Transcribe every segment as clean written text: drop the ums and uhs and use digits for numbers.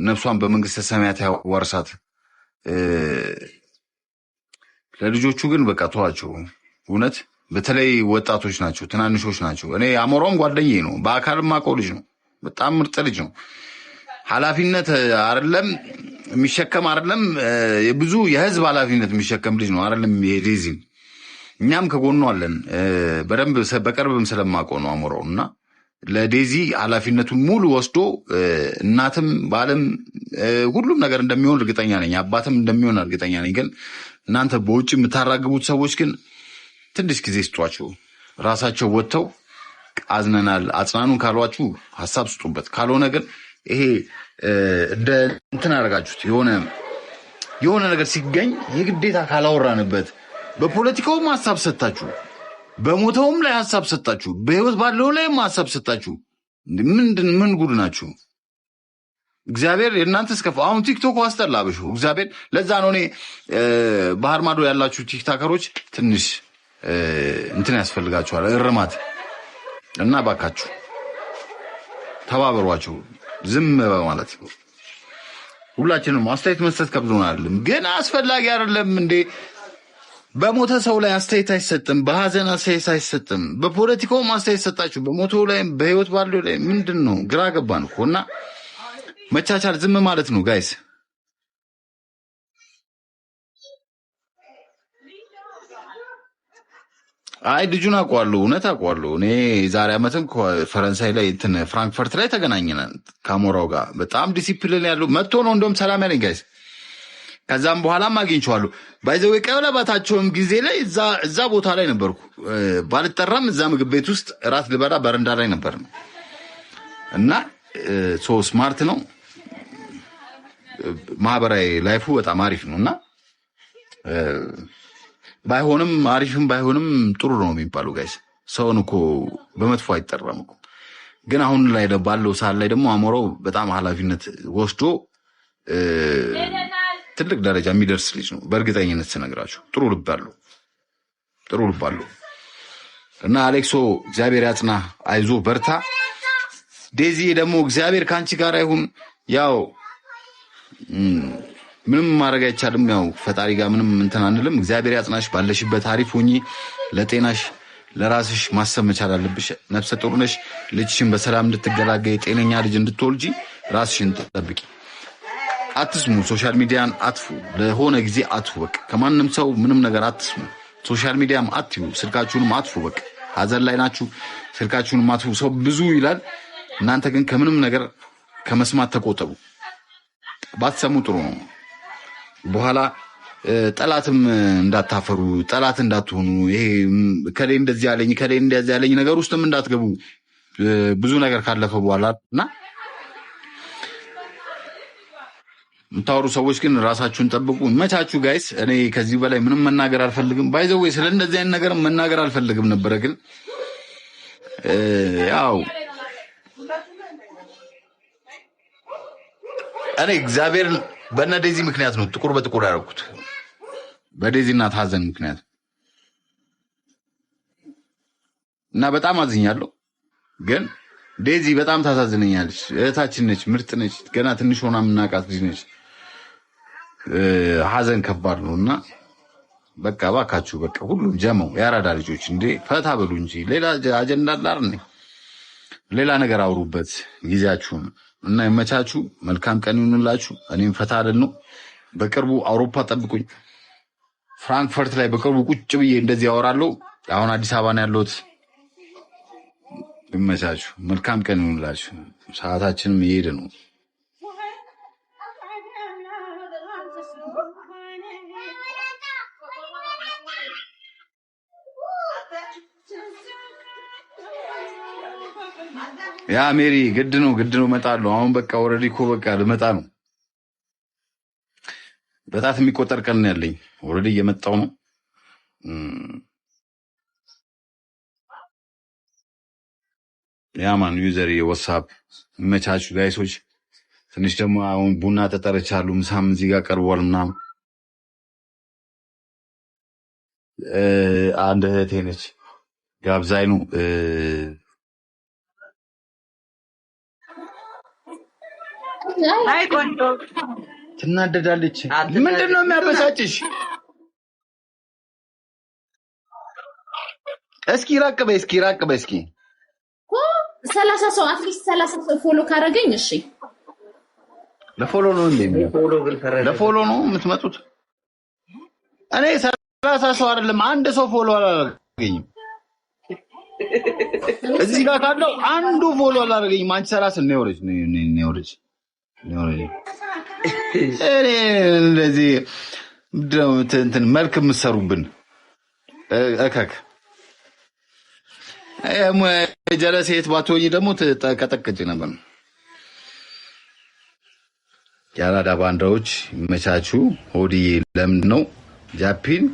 ነፍሷን በመንግስተ ሰማያት ያወርሳት። ለልጆቹ ግን በቃ ተዋቸው። እውነት በተለይ ወጣቶች ናቸው፣ ትናንሾች ናቸው። እኔ አሞራውም ጓደኛዬ ነው፣ በአካል ማውቀው ልጅ ነው። በጣም ምርጥ ልጅ ነው። ኃላፊነት አይደለም የሚሸከም አይደለም ብዙ የህዝብ ኃላፊነት የሚሸከም ልጅ ነው አይደለም የዴዚ። እኛም ከጎኑ አለን በደንብ በቅርብም ስለማውቀው ነው አሞራው እና ለዴዚ ኃላፊነቱን ሙሉ ወስዶ እናትም ባለም ሁሉም ነገር እንደሚሆን እርግጠኛ ነኝ፣ አባትም እንደሚሆን እርግጠኛ ነኝ። ግን እናንተ በውጭ የምታራግቡት ሰዎች ግን ትንሽ ጊዜ ስጧቸው። ራሳቸው ወጥተው አዝነናል አጽናኑን ካሏችሁ ሀሳብ ስጡበት። ካልሆነ ግን ይሄ እንደ እንትን አደረጋችሁት። የሆነ ነገር ሲገኝ የግዴታ ካላወራንበት በፖለቲካውም ሀሳብ ሰጣችሁ፣ በሞተውም ላይ ሀሳብ ሰጣችሁ፣ በህይወት ባለው ላይም ሀሳብ ሰጣችሁ። ምን ጉድ ናችሁ? እግዚአብሔር የእናንተ እስከፋ። አሁን ቲክቶክ አስጠላብሽ እግዚአብሔር። ለዛ ነው እኔ ባህር ማዶ ያላችሁ ቲክታከሮች ትንሽ እንትን ያስፈልጋችኋል እርማት እና ባካችሁ ተባበሯቸው። ዝም በማለት ሁላችንም አስተያየት መስጠት ከብዶናል፣ ግን አስፈላጊ አይደለም እንዴ? በሞተ ሰው ላይ አስተያየት አይሰጥም፣ በሀዘን አስተያየት አይሰጥም። በፖለቲካውም አስተያየት ሰጣችሁ፣ በሞተው ላይ በህይወት ባለው ላይ ምንድን ነው? ግራ ገባን እኮ እና መቻቻል ዝም ማለት ነው ጋይስ። አይ ልጁን አውቀዋለሁ፣ እውነት አውቀዋለሁ። እኔ ዛሬ ዓመትም ፈረንሳይ ላይ ፍራንክፈርት ላይ ተገናኘን ከአሞራው ጋር። በጣም ዲሲፕሊን ያለው መጥቶ ነው እንደውም ሰላም ያለኝ ጋይስ። ከዛም በኋላም አግኝቼዋለሁ። ባይዘው ቀለበታቸውም ጊዜ ላይ እዛ ቦታ ላይ ነበርኩ። ባልጠራም እዛ ምግብ ቤት ውስጥ እራት ልበላ በረንዳ ላይ ነበር እና ስማርት ነው። ማህበራዊ ላይፉ በጣም አሪፍ ነው እና ባይሆንም አሪፍም ባይሆንም ጥሩ ነው የሚባለው ጋይስ። ሰውን እኮ በመጥፎ አይጠራም እኮ። ግን አሁን ላይ ባለው ሰዓት ላይ ደግሞ አሞራው በጣም ኃላፊነት ወስዶ ትልቅ ደረጃ የሚደርስ ልጅ ነው። በእርግጠኝነት ስነግራችሁ ጥሩ ልብ አለው እና አሌክሶ እግዚአብሔር ያጽና፣ አይዞ በርታ። ዴዚ ደግሞ እግዚአብሔር ከአንቺ ጋር ይሁን። ያው ምንም ማድረግ አይቻልም። ያው ፈጣሪ ጋር ምንም እንትን አንልም። እግዚአብሔር ያጽናሽ፣ ባለሽበት አሪፍ ሁኚ። ለጤናሽ ለራስሽ ማሰብ መቻል አለብሽ። ነፍሰ ጡር ነሽ። ልጅሽን በሰላም እንድትገላገይ ጤነኛ ልጅ እንድትወልጂ ራስሽን ጠብቂ። አትስሙ፣ ሶሻል ሚዲያን አጥፉ። ለሆነ ጊዜ አጥፉ። በቃ ከማንም ሰው ምንም ነገር አትስሙ። ሶሻል ሚዲያም አትዩ፣ ስልካችሁንም አጥፉ። በቃ ሀዘን ላይ ናችሁ፣ ስልካችሁንም አጥፉ። ሰው ብዙ ይላል፣ እናንተ ግን ከምንም ነገር ከመስማት ተቆጠቡ። ባትሰሙ ጥሩ ነው። በኋላ ጠላትም እንዳታፈሩ፣ ጠላት እንዳትሆኑ። ይሄ ከሌ እንደዚህ ያለኝ ነገር ውስጥም እንዳትገቡ ብዙ ነገር ካለፈ በኋላ እና የምታወሩ ሰዎች ግን ራሳችሁን ጠብቁ። መቻችሁ ጋይስ። እኔ ከዚህ በላይ ምንም መናገር አልፈልግም። ባይዘው ስለ እንደዚህ አይነት ነገር መናገር አልፈልግም ነበረ፣ ግን ያው እኔ እግዚአብሔር በእነ ዴዚ ምክንያት ነው ጥቁር በጥቁር ያደረኩት፣ በዴዚ እናት ሀዘን ምክንያት እና በጣም አዝኛለሁ። ግን ዴዚ በጣም ታሳዝነኛለች። እህታችን ነች፣ ምርጥ ነች። ገና ትንሽ ሆና የምናውቃት ልጅ ነች። ሀዘን ከባድ ነው እና በቃ ባካችሁ፣ በቃ ሁሉም ጀመው ያራዳ ልጆች እንዴ ፈታ በሉ እንጂ ሌላ አጀንዳ አላር ነኝ። ሌላ ነገር አውሩበት ጊዜያችሁን እና የመቻችሁ። መልካም ቀን ይሁንላችሁ። እኔም ፈታ አይደል ነው። በቅርቡ አውሮፓ ጠብቁኝ። ፍራንክፈርት ላይ በቅርቡ ቁጭ ብዬ እንደዚህ ያወራለሁ። አሁን አዲስ አበባ ነው ያለሁት። ይመቻችሁ። መልካም ቀን ይሁንላችሁ። ሰዓታችንም እየሄደ ነው። ያ ሜሪ ግድ ነው እመጣለሁ። አሁን በቃ ኦልሬዲ እኮ በቃ ልመጣ ነው። በጣት የሚቆጠር ቀን ያለኝ ኦልሬዲ እየመጣው ነው። ያማን ዩዘር የዋትስአፕ መቻችሁ ጋይሶች። ትንሽ ደግሞ አሁን ቡና ተጠርቻለሁ። ምሳም እዚህ ጋር ቀርቧል ምናምን። አንድ እህቴ ነች ጋብዛኝ ነው አይ ቆንጆ ትናደዳለች። ምንድነው የሚያበሳጭሽ? እስኪ ራቅ በይ እስኪ 30 ሰው አትሊስት 30 ሰው ፎሎ ካረገኝ እሺ። ለፎሎ ነው እንዴ? ለፎሎ ነው የምትመጡት? እኔ 30 ሰው አይደለም አንድ ሰው ፎሎ አላረገኝም። እዚህ ጋር ካለው አንዱ ፎሎ አላረገኝም። አንቺ 30 ነው ወረጅ እኔ እንደዚህ እንትን መልክ የምትሰሩብን እከክ ጀለሴት ባትሆኚ ደግሞ ተቀጠቅጭ ነበር። ያራዳ ባንዳዎች ይመቻችሁ። ሆዲዬ ለምንድን ነው ጃፒን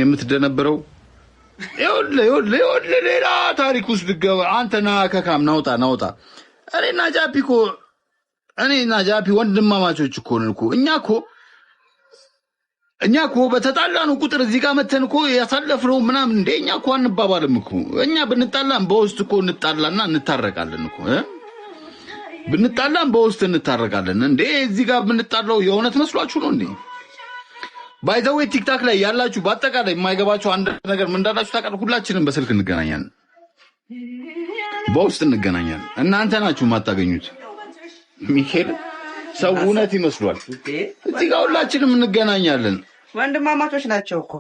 የምትደነበረው? ይኸውልህ ሌላ ታሪክ ውስጥ ልገባ አንተና ከካም ናውጣ። እኔና ጃፒ ወንድማማቾች እኮ ነን እኮ። እኛ እኮ በተጣላን ቁጥር እዚህ ጋር መተን እኮ ያሳለፍነው ምናምን እንደ እኛ እኮ አንባባልም እኮ። እኛ ብንጣላን በውስጥ እኮ እንጣላና እንታረቃለን እኮ። ብንጣላን በውስጥ እንታረቃለን እንዴ። እዚህ ጋር ብንጣላው የእውነት መስሏችሁ ነው እንዴ? ባይዘዌ ቲክታክ ላይ ያላችሁ በአጠቃላይ የማይገባችሁ አንድ ነገር ምን እንዳላችሁ ታውቃለህ? ሁላችንም በስልክ እንገናኛለን፣ በውስጥ እንገናኛለን። እናንተ ናችሁ የማታገኙት። ሚካኤል ሰው እውነት ይመስሏል። እዚህ ጋር ሁላችንም እንገናኛለን። ወንድማማቾች ናቸው እኮ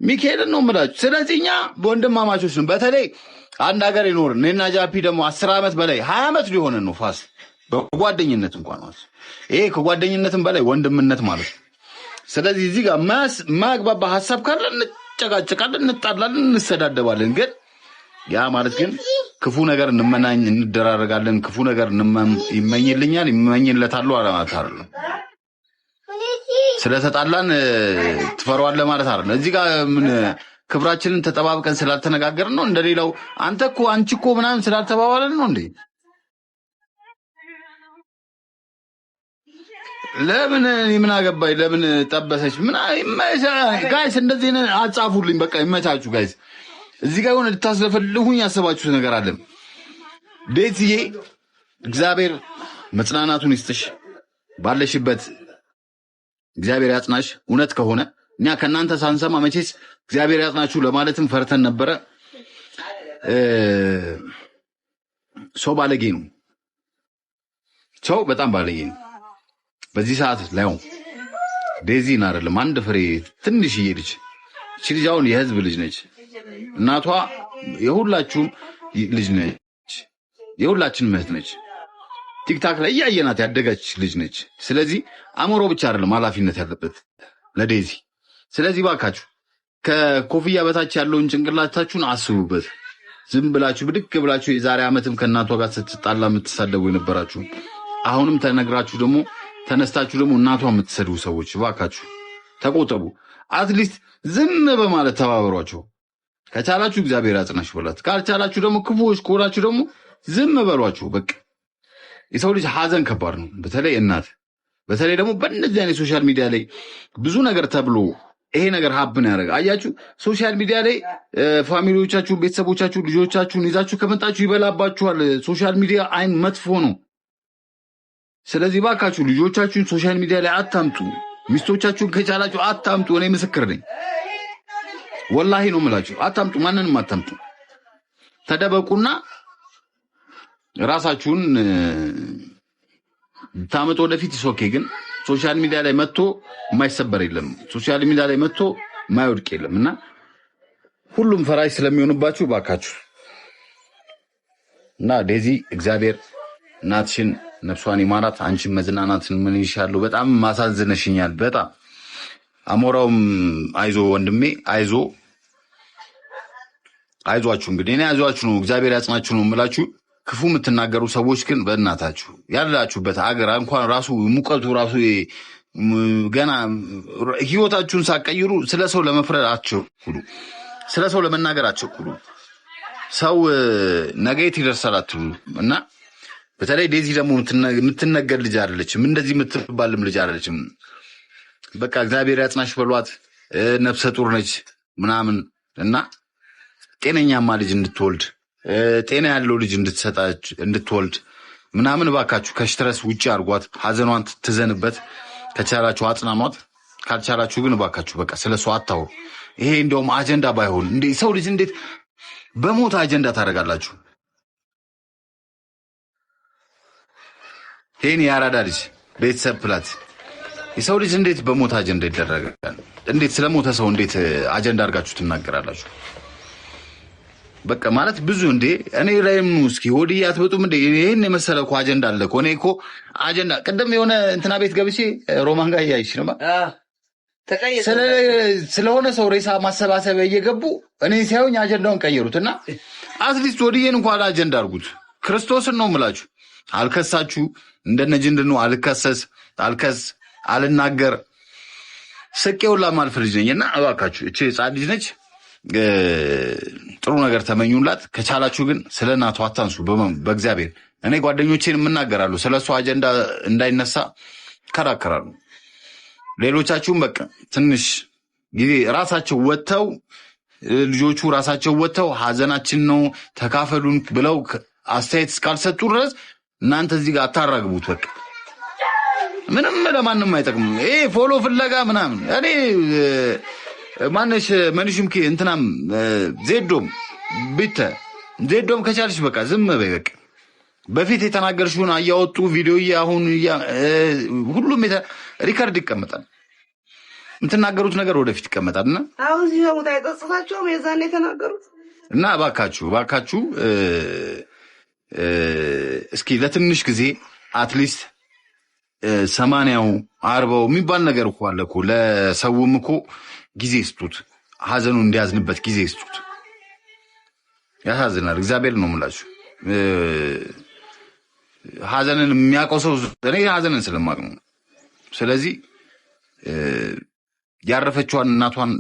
ሚካኤልን ነው የምላችሁ። ስለዚህ እኛ በወንድማማቾች ነው። በተለይ አንድ ሀገር ይኖርን እኔና ጃፒ ደግሞ 10 ዓመት በላይ 20 ዓመት ሊሆነን ነው ፋስ በጓደኝነት እንኳን ማለት ይሄ ከጓደኝነትም በላይ ወንድምነት ማለት ነው። ስለዚህ እዚህ ጋር ማግባባ ሐሳብ ካለ እንጨቃጨቃለን፣ እንጣላለን፣ እንሰዳደባለን። ግን ያ ማለት ግን ክፉ ነገር እንመናኝ እንደራረጋለን፣ ክፉ ነገር ይመኝልኛል ይመኝለታሉ አላማት አይደለም። ስለተጣላን ትፈራዋለህ ማለት አይደለም። እዚህ ጋር ምን ክብራችንን ተጠባብቀን ስላልተነጋገርን ነው እንደሌላው አንቺ እኮ ምናምን ስላልተባባለን ነው እንዴ? ለምን ምን አገባኝ? ለምን ጠበሰች? ጋይስ እንደዚህ አጻፉልኝ። በቃ ይመቻችሁ ጋይስ። እዚህ ጋር የሆነ ልታስለፈልሁኝ ያሰባችሁት ነገር አለ። ቤትዬ እግዚአብሔር መጽናናቱን ይስጥሽ፣ ባለሽበት እግዚአብሔር ያጽናሽ። እውነት ከሆነ እኛ ከናንተ ሳንሰማ መቼስ እግዚአብሔር ያጽናችሁ ለማለትም ፈርተን ነበረ። ሰው ባለጌ ነው። ሰው በጣም ባለጌ ነው። በዚህ ሰዓት ላይ ዴዚን አይደለም አንድ ፍሬ ትንሽዬ ልጅ እቺ ልጅ አሁን የህዝብ ልጅ ነች። እናቷ የሁላችሁም ልጅ ነች፣ የሁላችንም እህት ነች። ቲክታክ ላይ እያየናት ያደገች ልጅ ነች። ስለዚህ አእምሮ ብቻ አይደለም ኃላፊነት ያለበት ለዴዚ። ስለዚህ ባካችሁ ከኮፍያ በታች ያለውን ጭንቅላታችሁን አስቡበት። ዝም ብላችሁ ብድግ ብላችሁ የዛሬ ዓመትም ከእናቷ ጋር ስትጣላ የምትሳደቡ የነበራችሁ አሁንም ተነግራችሁ ደግሞ ተነስታችሁ ደግሞ እናቷ የምትሰድቡ ሰዎች ባካችሁ ተቆጠቡ። አትሊስት ዝም በማለት ተባበሯቸው። ከቻላችሁ እግዚአብሔር ያጽናሽ በላት፣ ካልቻላችሁ ደግሞ ክፉዎች ከሆናችሁ ደግሞ ዝም በሏችሁ። በቃ የሰው ልጅ ሀዘን ከባድ ነው። በተለይ እናት፣ በተለይ ደግሞ በእነዚህ አይነት ሶሻል ሚዲያ ላይ ብዙ ነገር ተብሎ ይሄ ነገር ሀብን ያደረገ አያችሁ። ሶሻል ሚዲያ ላይ ፋሚሊዎቻችሁ፣ ቤተሰቦቻችሁ፣ ልጆቻችሁን ይዛችሁ ከመጣችሁ ይበላባችኋል። ሶሻል ሚዲያ አይን መጥፎ ነው። ስለዚህ ባካችሁ ልጆቻችሁን ሶሻል ሚዲያ ላይ አታምጡ። ሚስቶቻችሁን ከቻላችሁ አታምጡ። እኔ ምስክር ነኝ። ወላሂ ነው የምላችሁ። አታምጡ፣ ማንንም አታምጡ። ተደበቁና ራሳችሁን ታመጡ ወደፊት ይሶኬ። ግን ሶሻል ሚዲያ ላይ መጥቶ የማይሰበር የለም። ሶሻል ሚዲያ ላይ መጥቶ የማይወድቅ የለም እና ሁሉም ፈራጅ ስለሚሆንባችሁ ባካችሁ እና ዴዚ እግዚአብሔር እናትሽን ነፍሷን ይማራት። አንቺን መዝናናትን ምን ይሻለው። በጣም ማሳዝነሽኛል። በጣም አሞራውም አይዞ ወንድሜ አይዟችሁ። እንግዲህ እኔ አይዟችሁ ነው እግዚአብሔር ያጽናችሁ ነው የምላችሁ። ክፉ የምትናገሩ ሰዎች ግን በእናታችሁ ያላችሁበት ሀገር እንኳን ራሱ ሙቀቱ ራሱ ገና ህይወታችሁን ሳቀይሩ ስለ ሰው ለመፍረድ አትቸኩሉ፣ ስለ ሰው ለመናገር አትቸኩሉ። ሰው ነገት ይደርሳል አትሉ እና በተለይ ዴዚ ደግሞ የምትነገር ልጅ አይደለችም፣ እንደዚህ የምትባልም ልጅ አይደለችም። በቃ እግዚአብሔር ያጽናሽ በሏት። ነፍሰ ጡር ነች ምናምን እና ጤነኛማ ልጅ እንድትወልድ ጤና ያለው ልጅ እንድትወልድ ምናምን ባካችሁ ከስትረስ ውጪ አድርጓት፣ ሀዘኗን ትዘንበት። ከቻላችሁ አጽናኗት፣ ካልቻላችሁ ግን ባካችሁ በቃ ስለሷ አታውሩ። ይሄ እንደውም አጀንዳ ባይሆን እንዴ ሰው ልጅ እንዴት በሞት አጀንዳ ታደርጋላችሁ? ይሄን ያራዳ ልጅ ቤተሰብ ፕላት የሰው ልጅ እንዴት በሞት አጀንዳ ይደረጋል? እንዴት ስለሞተ ሰው እንዴት አጀንዳ አድርጋችሁ ትናገራላችሁ? በቃ ማለት ብዙ እንዴ እኔ ላይም እስኪ ወዲያ አትበጡም እንዴ? ይሄን የመሰለ እኮ አጀንዳ አለ እኮ። እኔ እኮ አጀንዳ ቅድም የሆነ እንትና ቤት ገብቼ ሮማን ጋር እያይሽ ነው ስለሆነ ሰው ሬሳ ማሰባሰቢያ እየገቡ እኔ ሲያዩኝ አጀንዳውን ቀየሩትና አትሊስት ወዲዬን እንኳን አጀንዳ አድርጉት። ክርስቶስን ነው የምላችሁ። አልከሳችሁ እንደነጅንድ ነው አልከስ አልናገር ስቄውላ ማልፍ ልጅ ነኝ እና እባካችሁ እቺ ህፃን ልጅ ነች። ጥሩ ነገር ተመኙላት። ከቻላችሁ ግን ስለ እናቷ አታንሱ። በእግዚአብሔር እኔ ጓደኞቼን የምናገራሉ ስለሷ አጀንዳ እንዳይነሳ ከራከራሉ። ሌሎቻችሁም በቃ ትንሽ ጊዜ ራሳቸው ወጥተው ልጆቹ ራሳቸው ወጥተው ሀዘናችን ነው ተካፈሉን ብለው አስተያየት እስካልሰጡ ድረስ እናንተ እዚህ ጋር አታራግቡት። በቃ ምንም ለማንም አይጠቅምም። ይሄ ፎሎ ፍለጋ ምናምን እኔ ማነሽ መንሽም እንትናም ዜዶም ከቻልሽ በቃ ዝም በይ። በቃ በፊት የተናገርሽውን አያወጡ ቪዲዮ አሁን ሁሉም ሪከርድ ይቀመጣል። የምትናገሩት ነገር ወደፊት ይቀመጣልና አሁን እዚህ ነው አይጠጽታቸውም የዛኔ የተናገሩት እና ባካችሁ እስኪ ለትንሽ ጊዜ አትሊስት 80 40 የሚባል ነገር እኮ አለ እኮ ለሰውም እኮ ጊዜ ስጡት። ሀዘኑን እንዲያዝንበት ጊዜ ስጡት። ያሳዝናል። እግዚአብሔር ነው የምላችሁ። ሀዘንን የሚያውቀው ሰው እኔ ሀዘንን ስለማቅ ነው። ስለዚህ ያረፈችዋን እናቷን